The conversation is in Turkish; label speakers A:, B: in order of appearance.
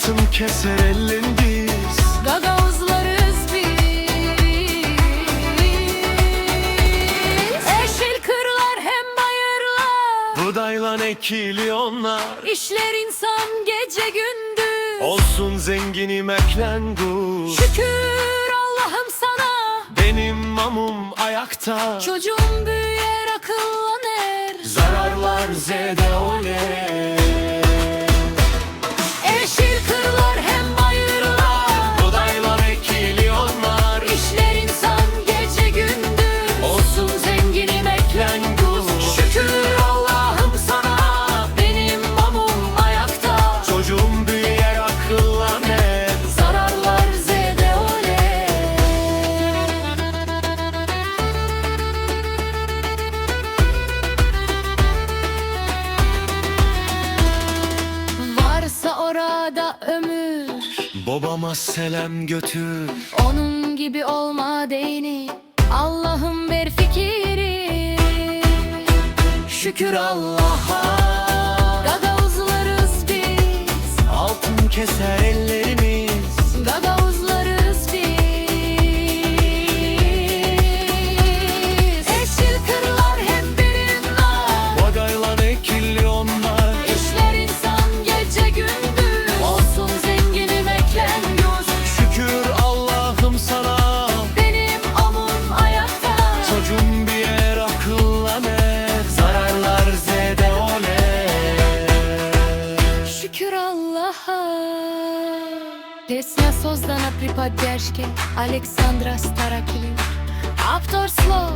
A: Altın keser elin biz,
B: Gagavuzlarız biz. Yeşil kırlar hem bayırlar,
A: buğdayla ekili onlar.
B: İşler insan gece gündüz.
A: Olsun zenginim eklengus.
B: Şükür Allah'ım sana,
A: Benim mamum ayakta.
B: çocuğum büyür akıllanır.
A: Zararlar zede ole.
B: Yeşil kırlar hem bayırlar,
A: Buğdayla ekili onlar.
B: İşler insan gece gündüz.
A: Olsun zenginim eklengus.
B: Şükür Allah'ım sana, benim mamum ayakta.
A: Çocuğum büyüyer akıllanır.
B: Zararlar zede ole. Varsa orada ömür,
A: Babama selam götür.
B: onun gibi olma değini, Allah'ım ver fikiri. Şükür Allah'a, Gagavuzlarız biz.
A: Altın keser ellerimiz,
B: Gagavuzlarız biz. Yeşil kırlar hep birinler,
A: buğdayla ekili onlar.
B: İşler insan gece gündüz. Olsun zenginim eklenmiyor.
A: Şükür Allah'ım sana.
B: Benim amum ayakta.
A: Çocuğum bir yer akıllanır. Zararlar zede ole.
B: Şükür Allah'a. Песня создана при поддержке Александра Старокилин. Автор слов